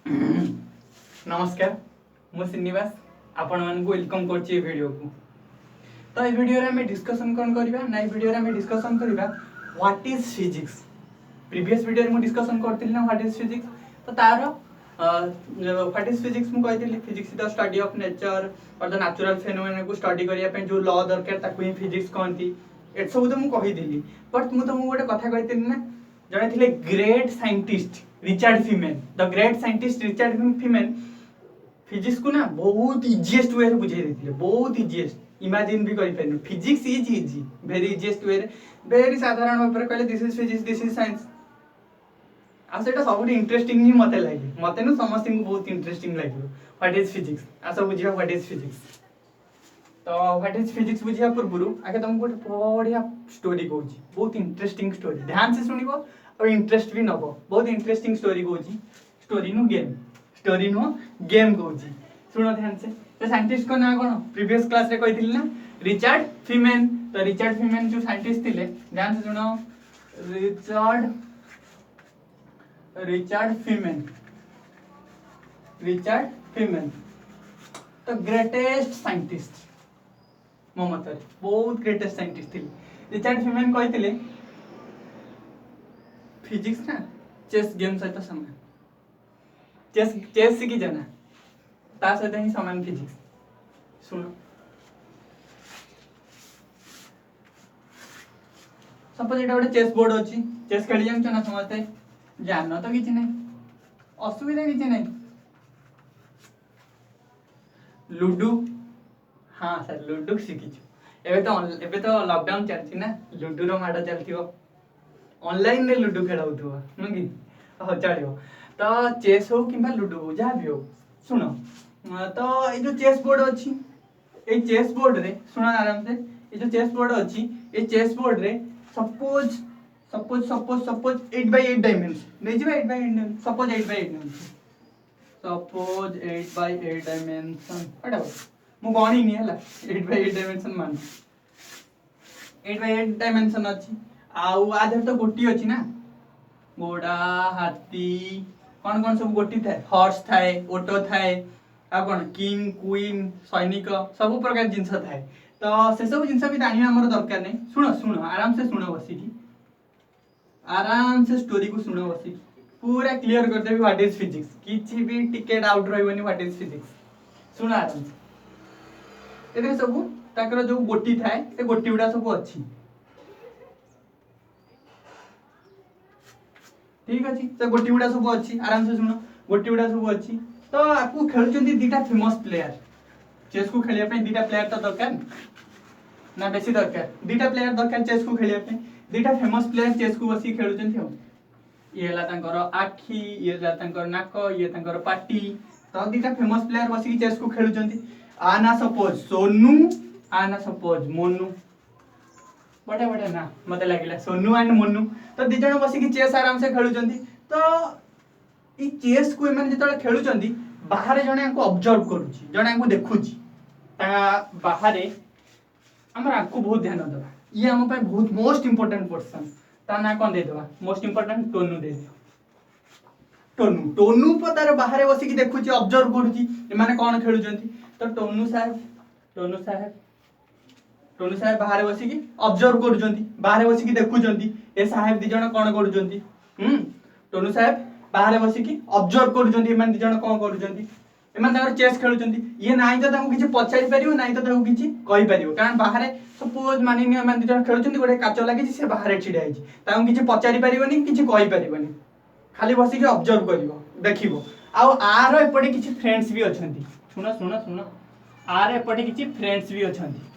नमस्कार मु श्रीनिवास आपण मान वेलकम करछि वीडियो को। तो ये वीडियो रे हमें डिस्कशन कौन करबा ना वीडियो रे हमें डिस्कशन करबा what is physics. Previous video रे मु डिस्कशन करथिल ना व्हाट इज फिजिक्स। तो तार व्हाट इज फिजिक्स मु कहिथिल physics is the study of nature और द नेचुरल फेनोमेना को स्टडी करिया पे जो लॉ दरकार ताकू ही फिजिक्स कहंती। एट सब तो मु कहिथिली बट मु गोटे कथा कहिथिल ना जने थिले great scientist Richard Feynman the great scientist Richard Feynman physics को ना बहुत इजीएस्ट वे रे बुझाई देथिले। बहुत इजीएस्ट इमेजिन भी करि परनु। Physics is easy very easiest way रे वेरी साधारण ऊपर कहले this is physics this is science. आ सेटा सब इंटरेस्टिंग ही मते लागे मते न समस्त को बहुत इंटरेस्टिंग लागियो व्हाट इज फिजिक्स। आसा बुझिया व्हाट इज फिजिक्स। तो व्हाट इज फिजिक्स बुझिया पूर्व आगे तुमको बढ़िया स्टोरी कहूँ बहुत इंटरेस्टिंग स्टोरी ध्यान से शुणव और इंटरेस्ट भी नब। बहुत इंटरेस्टिंग स्टोरी कहूँ स्टोरी नु गेम कहूँ शुण ध्यान से। तो साइंटिस्ट को ना कौन प्रीवियस क्लास रे कही ना रिचर्ड फीमेन। तो रिचर्ड फीमेन जो साइंटिस्ट थे ध्यान से शुण रिचर्ड फीमेन तो ग्रेटेस्ट साइंटिस्ट मो मत बहुत ग्रेटेस्ट साइंटिस्ट थे। रिचर्ड फीमेन कही फिजिक्स ना चेस गेम सहित सामान चेस शिखी जाना ता सहित ही सामान फिजिक्स। सुन सपोज एटा गोटे चेस बोर्ड अच्छी चेस खेली जान ना समझते जान तो किसी नहीं असुविधा किसी नहीं। लुडू हाँ सर लुडू शिखीचु एबे तो लॉकडाउन चलती ना लुडू रो माड़ चलती ऑनलाइन ने लुडू खेलाउथो नुकी हो चलियो। तो चेस हो कि लुडो हो जहाँ भी हो शुण तो ये जो चेस बोर्ड अच्छी ये चेस बोर्ड रे शुण आराम से ये जो चेस बोर्ड अच्छी ये चेस बोर्ड रे सपोज 8x8 डायमेंशन नहीं जी 8x8 dimension suppose 8x8 dimension whatever मु गणी नहीं हला 8x8 डायमेंशन मान 8x8 डायमेंशन अच्छी आउ आधर तो गोटी अच्छी ना घोड़ा हाथी कौन कौन सब गोटी थाए हॉर्स थाए ओटो थाए आ कौन किंग क्वीन सैनिक सब प्रकार जिनस थाए। तो से सब जिनस भी जानिया हमर दरकार नहीं। सुनो सुनो आराम से सुनो बसिकी आराम से स्टोरी को सुनो बसिकी पूरा क्लियर कर देबी व्हाट इज फिजिक्स किछि भी टिकेट आउट रहबनी व्हाट इज फिजिक्स। सुनो आराम से एते सब ताकर जो गोटी थाए से गोटी उडा सब अच्छी ठीक अच्छी तो गोटी गुड़ा सब अच्छी आराम से शुण गोटी गुड़ा सब अच्छी। तो आपको खेलुचंदी दीटा फेमस प्लेयर चेस को खेलिया पे दीटा प्लेयर तो दरकार ना बेसी दरकार दीटा प्लेयर दरकार चेस को खेलिया पे दीटा फेमस प्लेयर चेस को बसी खेलुचंदी हो ये हला तांकर आखी ये हला तांकर नाक ये तांकर पाटी तो दीटा फेमस प्लेयर बसी चेस को खेलुचंदी आना सपोज सोनू आना सपोज मोनू बड़े बड़े ना मत लगे सोनू एंड मोनू तो दी जन बसिक चेस आराम से खेलुचंदी। तो ये चेस को एमन जतले खेलुचंदी बाहर जने को ऑब्जर्व करूची जने को देखुची ता बाहर हमर आंखो बहुत ध्यान दबा ये हम पे बहुत मोस्ट इंपोर्टेंट पर्सन ता ना कोन दे दबा मोस्ट इंपोर्टेंट टोनू दे दियो। टोनू पतार बाहर बसिक देखुची ऑब्जर्व करूची एमाने कोन खेलुचंदी। तो टोनू साहेब बाहर बसिकी ऑब्जर्व करूचंती बाहर बसिकी देखुचंती ए साहेब दी जण कोन करूचंती टोनू साहेब बाहर बसिकी ऑब्जर्व करूचंती एमान दी जण कोन करूचंती एमान ताकर चेस खेलुचंती ये नाही तो ताको किछि पचारि परियो नाही तो ताको किछि कहि परियो कारण बाहर सपोज मानि नि एमान दी जण खेलुचंती गोटे काचो लागि से बाहर छिडा हिची ताको किछि पचारि परिबोनी किछि कहि परिबोनी खाली बसिकी ऑब्जर्व करिवो देखिवो। आ आर एपटे किछि फ्रेंड्स भी अछंती सुनो सुनो सुनो आर एपटे किछि फ्रेंड्स भी अछंती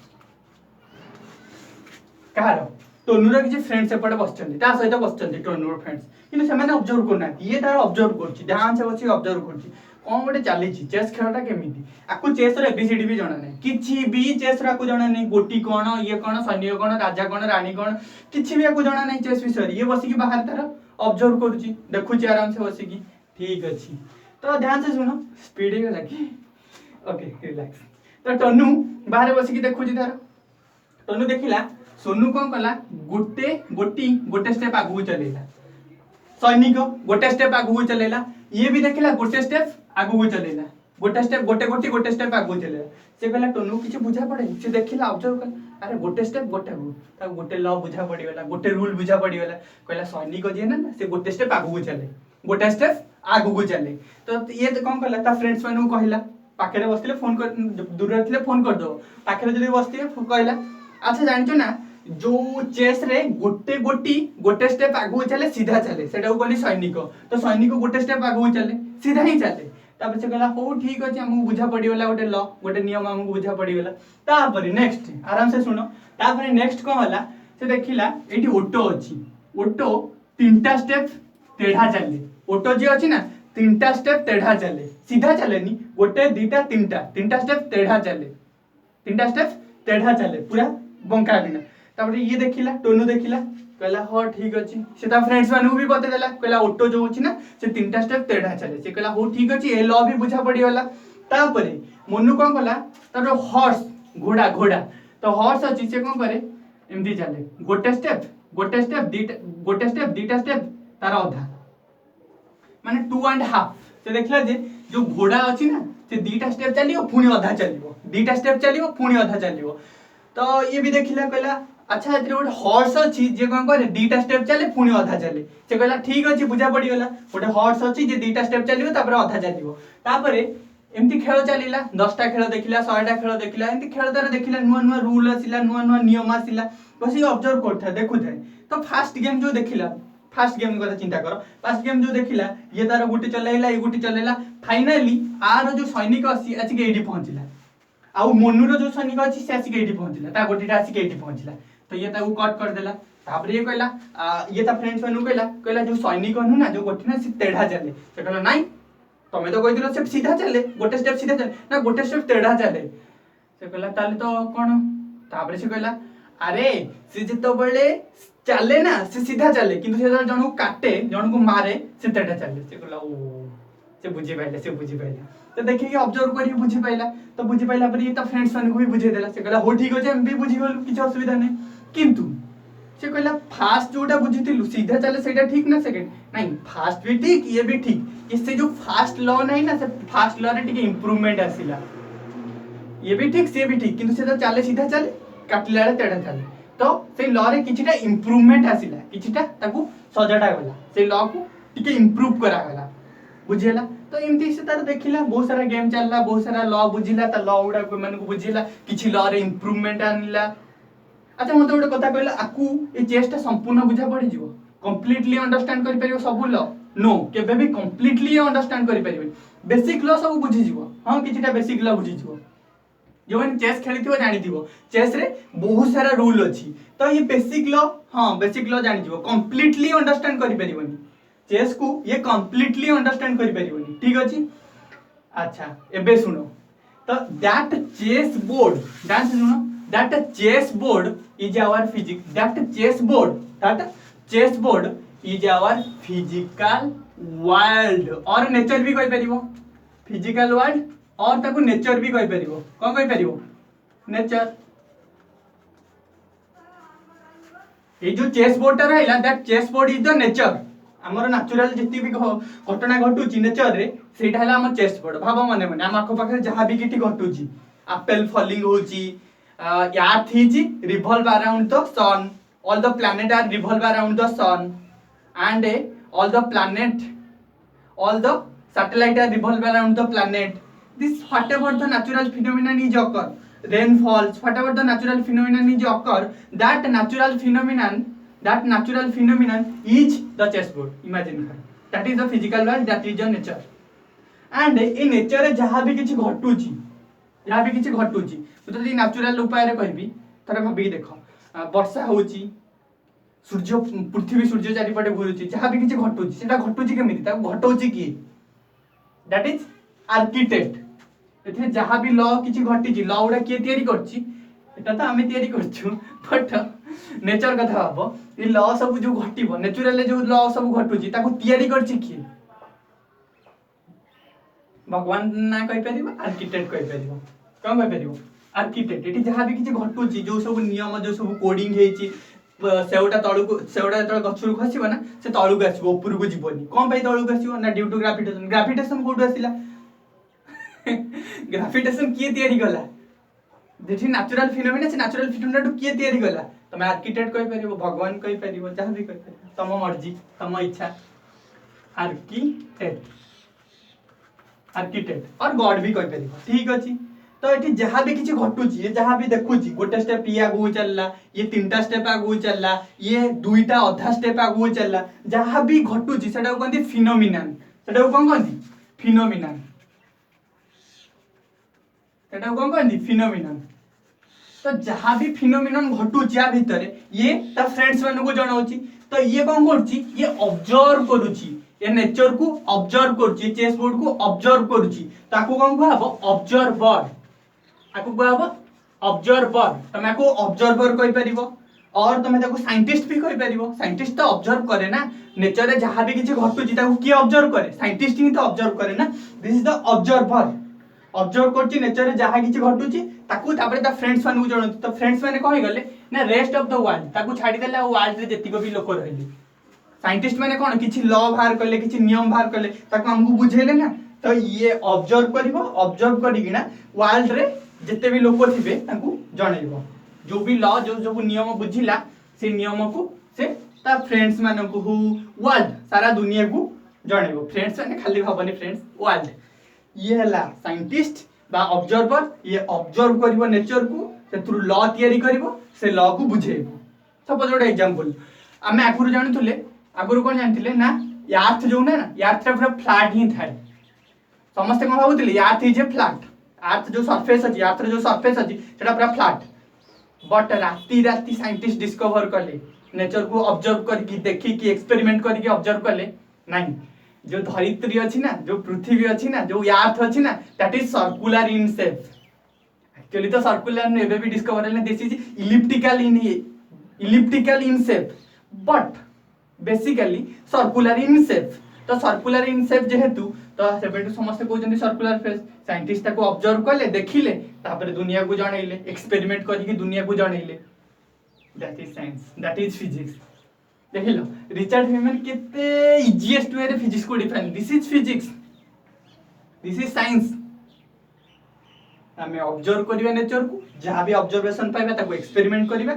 कहार टोनूर किसी फ्रेंड्स एपटे बसचंदी ता सहित बसचंदी टोनूर फ्रेंड्स किंतु से माने ऑब्जर्व करना ये तार ऑब्जर्व करछि ध्यान से बसी ऑब्जर्व करछि कोन गोटे चली चेस खेलटा केमिति आकु चेस रे एबीसीडी भी जणा नै किछि भी चेस रा को जणा नै गोटी कोन ये कोन सैनिक कोन राजा कोन रानी कोन किछि भी आकु जणा नै चेस विषय ये बसी की बाहर तार ऑब्जर्व करछि देखुछि आराम से बसी की ठीक अछि। तो ध्यान से सुनो स्पीड ही लगी ओके रिलैक्स। तो टोनू बाहर बसी की देखुछि तार टोनू देखिला सोनू कौन कला गोटे स्टेप आगू चलेला सैनिक गोटे स्टेप आगू चलेला, ये भी देखिला गोटे स्टेप आगू चलेला, गोटे स्टेप गोटे स्टेप आगू चलेला। से कहला टोनू किछ बुझा पड़े, से देखिला ऑब्जर्व कर, अरे गोटे स्टेप गोटे ता गोटे लॉ बुझा पड़ी गला, गोटे रूल बुझा पड़ी गला। कहला सैनिक जे ना से गोटे स्टेप आगू चले, गोटे स्टेप आगू चले। तो ये तो कौन कहला ता फ्रेंड्स मानू कहला, पाखे बसले फोन कर, दूर थे फोन कर दो, पाखे जब बसते कहला अच्छा जानचो ना जो चेस रे गोटे गोटी गोटे स्टेप आगू चले सीधा चले, सेटा कहली सैनिक। तो सैनिक गोटे स्टेप आगू चले सीधा ही चले। तापर से कहला हो ठीक अछि, हमहु बुझा पड़ी गला, गोटे लॉ गोटे नियम हमहु बुझा पड़ी गला। तापर नेक्स्ट आराम से सुनो, तापर नेक्स्ट कोन होला से देखिला एठी ऑटो अछि, ऑटो तीनटा स्टेप टेढ़ा चले, ऑटो जे अछि ना तीनटा स्टेप टेढ़ा चले, सीधा चलेनी, गोटे दीटा तीनटा स्टेप टेढ़ा चले, तीनटा स्टेप टेढ़ा चले पूरा बंका बिना। तापर ये देखिला टोनू देखिला कहला हो ठीक अछि, से ता फ्रेंड्स मानू भी बते देला, कहला ऑटो जो अछि ना से तीनटा स्टेप टेढ़ा चले, से कहला हो ठीक अछि, ए लॉ भी बुझा पड़ी गला। तापर मोनू कोन कहला तार हॉर्स घोड़ा घोड़ा, तो हॉर्स अछि से कोन करे एमदी चले, गोटे स्टेप दीटा स्टेप तार आधा माने 2.5। से देखला जे जो घोड़ा अछि ना से दीटा स्टेप चलियो पुणी आधा चलियो, दीटा स्टेप चलियो पुणी आधा चलियो। तो ये भी देखिला कहला अच्छा एतरे गोटे हॉर्स अछि जे कोन करे दीटा स्टेप चले पुणी आधा चले, से कहला ठीक अछि बुझा पड़ी गला, गोटे हॉर्स अछि जे दीटा स्टेप चलियो तापर आधा चलियो। तापर एमती खेल चलिला, 10टा खेल देखिला, 100टा खेल देखिला, एमती खेल तार देखिला, नुआ नुआ रूल आसिला, नुआ नुआ नियम आसिला, बसी ऑब्जर्व करथा देखुथे। तो फास्ट गेम जो देखिला, फास्ट गेम କଥା चिंता करो, फास्ट गेम जो देखिला ये तार गुटी चलेला, ये गुटी चलेला, फाइनली आर जो सैनिक अछि अछि के एडी पहुंचिला, आ मोनूर जो सैनिक अछि से अछि के एडी पहुंचिला, ता गुटीटा अछि के एडी पहुंचिला। तो ये ताऊ कट कर देला। तापर ये कहला ये ता फ्रेंड्स मानू कहला जो सैनिक नु ना जो गोटी ना से टेढ़ा चले, से कहला नाही तमे तो कहि दिलो से सीधा चले, गोटे स्टेप सीधा चले ना गोटे स्टेप टेढ़ा चले। से कहला ताले तो कोन, तापर से कहला अरे से जतो बळे चले ना से सीधा चले, किंतु से जणो काटे जणो को मारे से टेढ़ा चले। से कहला ओ से बुझी पाइला। तो देखिए ऑब्जर्व करी बुझी पाइला, तो बुझी पाइला पर ये तो फ्रेंड्स मानू भी बुझे देला। से कहला हो ठीक अछि हम भी बुझी गलु, किछ असुविधा नै, किंतु से कहला फास्ट जोटा बुझितिलु सीधा चले सेटा ठीक ना सेकंड नहीं, फास्ट भी ठीक ये भी ठीक, इससे जो फास्ट लॉ नहीं ना से फास्ट लॉ रे टिके इंप्रूवमेंट आसिला, ये भी ठीक से भी ठीक, किंतु से तो चले सीधा चले काटला रे टेढ़ा चले। तो से लॉ रे किछटा इंप्रूवमेंट आसिला, किछटा ताकू सजाडा गला, से लॉ को टिके इंप्रूव करा गला, बुझिला। तो एमती से तार देखिला बहुत सारा गेम चलला, बहुत सारा लॉ बुझिला, ता लॉ उडा को मन को बुझिला, किछि लॉ रे इंप्रूवमेंट आनिला। अच्छा मते गोटे कथा कहला आकू ए चेष्टा संपूर्ण बुझा पड़ी जीवो, कंप्लीटली अंडरस्टैंड करि परियो सब लॉ नो, केबे भी कंप्लीटली अंडरस्टैंड करि परियो, बेसिक लॉ सब बुझि जीवो, हां किछटा बेसिक लॉ बुझि जीवो। जो मन चेस खेलिथिबो जानि दिबो, चेस रे बहुत सारा रूल अछि, तो ये बेसिक लॉ हां बेसिक लॉ जानि जीवो, कंप्लीटली अंडरस्टैंड करि परिबोनी चेस को, ये कंप्लीटली अंडरस्टैंड करि परिबोनी, ठीक अछि। अच्छा एबे सुनो, तो दैट चेस बोर्ड, ध्यान से सुनो, that chess board is our physics, that chess board is our physical world और nature भी कहि परिबो, physical world और ताको nature भी कहि परिबो, कोन कहि परिबो nature। ए जो चेस बोर्ड ता रहला that chess board is the nature, हमर नेचुरल जति भी घटना घटुची नेचर रे सेटा हला हमर चेस बोर्ड। भाबो मने मने हम आखो पाखे जहां भी किटी घटुची, एप्पल फॉलिंग होची, earth is revolve around the sun, all the planet are revolve around the sun, and all the satellite are revolve around the planet. This whatever the natural phenomenon is occur, rainfalls, whatever the natural phenomenon is occur, that natural phenomenon is the chessboard, imagine that is the physical world, that is the nature। and in nature रे जहां भी किछि घटुची तो यदि natural उपाय रे कहबी थरे भाबी देखो, वर्षा होची, सूर्य पृथ्वी सूर्य चारिपटे घुरुची, जहां भी किछि घटुची सेटा घटुची केमिति, ता घटौची की, दैट इज आर्किटेक्ट। एथे जहां भी लॉ किछि घटिची, लॉ उडा के तयारी करची, एटा तो हमें तयारी करछु, बट नेचर कथा भाबो, ई लॉ सब जो घटिबो नेचुरल जो लॉ सब घटुची ताको तयारी करची की, भगवान ना कहि परिबो, आर्किटेक्ट कहि परिबो, कोन कहि परिबो आर्किटेक्ट। एठी जहां भी किछि घटुची, जो सब नियम जो सब कोडिंग हेची, सेवटा तळुको सेवटा जतल गछरु खसिबो ना से तळुको आसीबो ऊपर को जीवनी कोन पई तळुको आसीबो ना ड्यू टू ग्रेविटेशन ग्रेविटेशन कोठु आसीला ग्रेविटेशन किए तयारी गला जेठी नेचुरल फिनोमेना से नेचुरल फिनोमेना टू किए तयारी गला तमे आर्किटेक्ट कहि परिबो भगवान कहि परिबो जहा भी कहि परिबो तम मर्जी तम इच्छा आर्किटेक्ट और गॉड भी कहि परिबो ठीक अछि तो एठी जहाँ भी किसी घटुची जहाँ भी देखुची गोटे स्टेप ये आगु चलला ये तीनटा स्टेप आगु चलला ये दुईटा अधा स्टेप आगु चलला जहाँ भी घटुची सेटा कहंती फिनोमिनन सेटा कोन कहंती फिनोमिनन सेटा कोन कहंती फिनोमिनन तो जहाँ भी फिनोमिनन घटुची या भितरे ये ता फ्रेंड्स मानको जणाउची तो ये कोन करची ये ऑब्जर्व करूची ये नेचर को ऑब्जर्व करूची चेस बोर्ड को ऑब्जर्व करूची ताको कोन कहबो ऑब्जर्वर आकु कहबो ऑब्जर्वर तमे को ऑब्जर्वर कहि परिबो और तमे ताको साइंटिस्ट भी कहि परिबो साइंटिस्ट तो ऑब्जर्व करे ना नेचर रे जहां भी किछि घटुची ताको की ऑब्जर्व करे साइंटिस्ट ही तो ऑब्जर्व करे ना this is the observer observe करछि नेचर रे जहां किछि घटुची ताको तापरे ता फ्रेंड्स मानु जणो तो फ्रेंड्स माने कहि गले ना रेस्ट ऑफ द वर्ल्ड ताको छाडी देला वर्ल्ड रे जेतिको भी लोक रहले साइंटिस्ट माने कोन किछि लॉ बाहर करले किछि नियम बाहर करले ताको हमकु बुझेले ना तो ये ऑब्जर्व करिवो ऑब्जर्व करिगिना वर्ल्ड रे जिते भी लोक थिबे ताकू जणैबो जो भी लॉ जो जो नियम बुझिला से नियम को से ता फ्रेंड्स मानकु हु वर्ल्ड सारा दुनिया को जणैबो फ्रेंड्स माने खाली भाबनी फ्रेंड्स वर्ल्ड ये हला साइंटिस्ट बा ऑब्जर्वर ये ऑब्जर्व करिवो नेचर को से थ्रू लॉ तयारी करिवो से लॉ को बुझेइबो सपोज गोटे एग्जांपल आमे आगुरु जानुथले आगुरु कोन जानथिले ना अर्थ जो ना अर्थ रे पूरा फ्लैट ही थाए समस्त कोन भाबुथिले earth is a flat earth जो सरफेस अछि अर्थ जो सरफेस अछि सेटा पूरा फ्लैट बट राती राती साइंटिस्ट डिस्कवर करले नेचर को ऑब्जर्व करके देखि कि एक्सपेरिमेंट करके ऑब्जर्व करले नहीं जो धरित्री अछि ना जो पृथ्वी अछि ना जो अर्थ अछि ना that is circular in shape actually तो सर्कुलर ने एबे भी डिस्कवर करले this is elliptical in shape but basically circular in shape तो सर्कुलर इन शेप जेहेतु तो सेबेटु समस्त कहउछन्ती सर्कुलर फेस साइंटिस्ट ताको ऑब्जर्व करले देखिले तापर दुनिया को जणैले एक्सपेरिमेंट करके दुनिया को जणैले that is science that is physics देखिलो रिचर्ड फेमन केते इजीएस्ट वे रे फिजिक्स को define this is physics this is science हमें ऑब्जर्व करिवा नेचर को जहां भी ऑब्जर्वेशन पाइबा ताको एक्सपेरिमेंट करिवा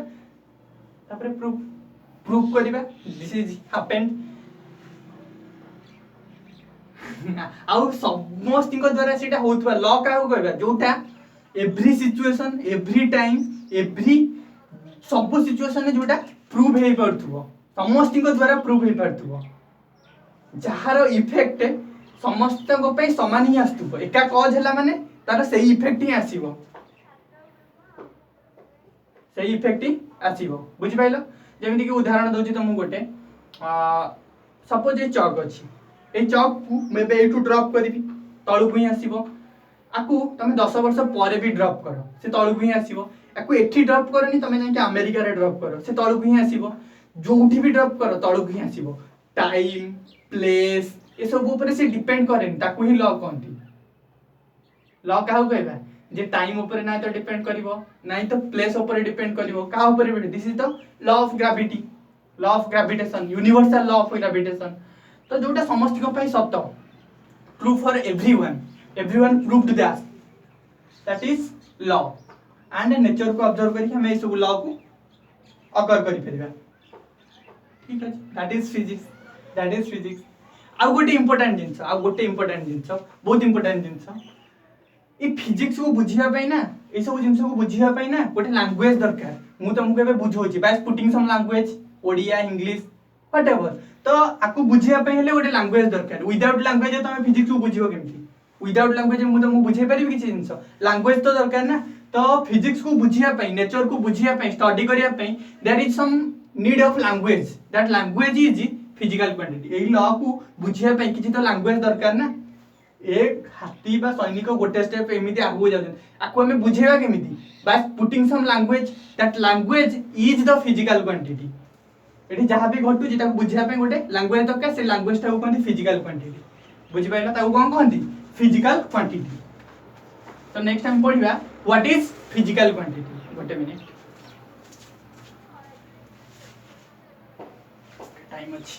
तापर प्रूफ करिवा दिस इज हैपेंड आउ समस्त द्वारा सेटा होतबा लॉ का कहबा जोटा every situation every time every सब सिचुएशन में जोटा प्रूव हे परथुबो समस्त द्वारा प्रूव हे परथुबो जहार इफेक्ट समस्त को पे समान ही आस्तुबो एका कॉज हैला माने तार सेही इफेक्ट ही आसीबो सेही इफेक्ट ही आसीबो बुझि पाइलो जेमिति कि उदाहरण दोछि तुम गोटे सपोज ए चौक अछि ए चौक को मैं बे एठू ड्रॉप करिवि तळु ही आसीबो आकू तमे 10 वर्ष परे भी ड्रॉप करो से तळु ही आसीबो आकू एठी ड्रॉप करनी तमे जाके अमेरिका रे ड्रॉप करो से तळु ही आसीबो जोठी भी ड्रॉप करो तळु ही आसीबो टाइम प्लेस ए सब ऊपर से डिपेंड करेन ताकू ही लॉ कहंती लॉ काहू कहबा जे टाइम ऊपर ना तो डिपेंड करिवो नाही तो प्लेस ऊपर डिपेंड करिवो का ऊपर this is the law of gravity law of gravitation universal law of gravitation तो जोटा समस्त को पई सत्य true for everyone proved that is law and nature को ऑब्जर्व करके हम ए सब लॉ को अकर करि परबा ठीक है दैट इज फिजिक्स आ गोटे इंपोर्टेंट जिंस बहुत इंपोर्टेंट जिंस ए फिजिक्स को बुझिया पई ना ए सब जिंस को बुझिया पई ना गोटे लैंग्वेज दरकार मु तुमको एबे बुझौची by putting some language Odia English whatever तो आकु बुझिया पई हेले गोटे लैंग्वेज दरकार विदाउट लैंग्वेज तुम फिजिक्स को बुझियो केमती विदाउट लैंग्वेज मु तुमको बुझे परिबी किछि जिंस लैंग्वेज तो दरकार ना तो फिजिक्स को बुझिया पई नेचर को बुझिया पई स्टडी करिया पई there is some need of language that language is physical quantity एही लॉ को बुझिया पई किछि तो लैंग्वेज दरकार ना एक हाथी बा सैनिक गोटे स्टेप एमिति आगु जाउछन आकु हमें बुझेबा केमिति by putting some language that language is the physical quantity एठी जहां भी घटु जेटा बुझिया पे गोटे लैंग्वेज दरकार से लैंग्वेज टा कोन फिजिकल क्वांटिटी बुझि पाइला ताऊ कोन कहंती फिजिकल क्वांटिटी तो नेक्स्ट टाइम पढिबा व्हाट इज फिजिकल क्वांटिटी गोटे मिनिट टाइम अच्छी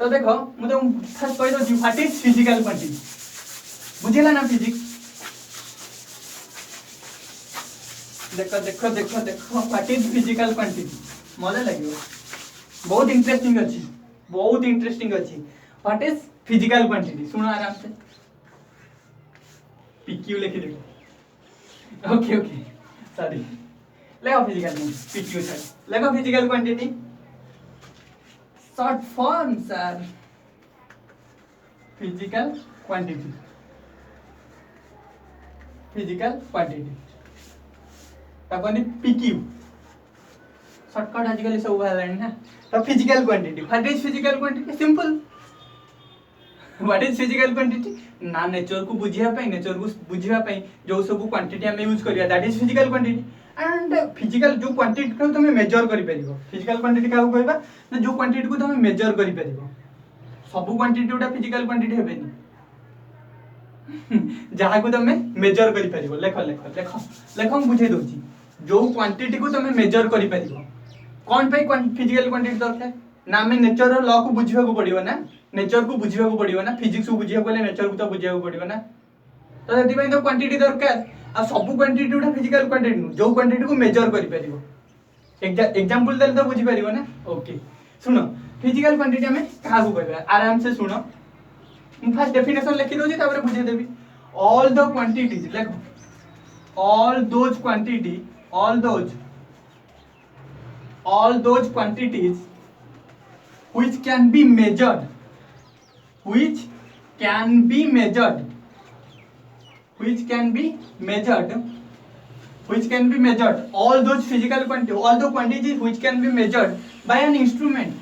तो देखो मुझे फर्स्ट कह दो व्हाट इज फिजिकल क्वांटिटी बुझेला ना फिजिक्स देखो देखो देखो देखो व्हाट इज फिजिकल क्वांटिटी मजा लगे बहुत इंटरेस्टिंग अच्छी व्हाट इज फिजिकल क्वांटिटी सुनो आराम से पीक्यू लिखी देखो ओके ओके सॉरी लेगा फिजिकल पीक्यू सर लेगा physical quantity short form sir physical quantity ताकि पीक्यू शॉर्टकट आजिकल सब बाहर ना तो physical quantity what is physical quantity simple what is physical quantity ना नेचर को बुझिया जो सब क्वांटिटी हम यूज करिया that is physical quantity and physical जो क्वांटिटी को तुम मेजर करि परिबो फिजिकल क्वांटिटी का कहबा ना जो क्वांटिटी को तुम मेजर करि परिबो सब क्वांटिटी उटा फिजिकल क्वांटिटी हेबेनी जहाँ को तुम मेजर करि परिबो लेखो लेखो लेखो लेखो हम बुझे दोची जो क्वांटिटी को तुम मेजर करि परिबो कौन पे फिजिकल क्वांटिटी दरकार ना में नेचर रो लॉ को बुझिबा को पड़िबो ना नेचर को बुझिबा को पड़िबो ना फिजिक्स को बुझिबा को नेचर को तो बुझिबा को पड़िबो ना तो सेति पई तो क्वांटिटी दरकार आ सब क्वांटिटी उटा फिजिकल क्वांटिटी जो क्वांटिटी को मेजर करि परिबो एग्जांपल देले तो बुझि परिबो ना ओके सुनो फिजिकल क्वांटिटी हमें कहा को कहबा आराम से सुनो मैं फर्स्ट डेफिनेशन लिखि दोजी तापर बुझे देबी ऑल द क्वांटिटीज देखो all those quantities which can be measured all those physical quantities all the quantities which can be measured by an instrument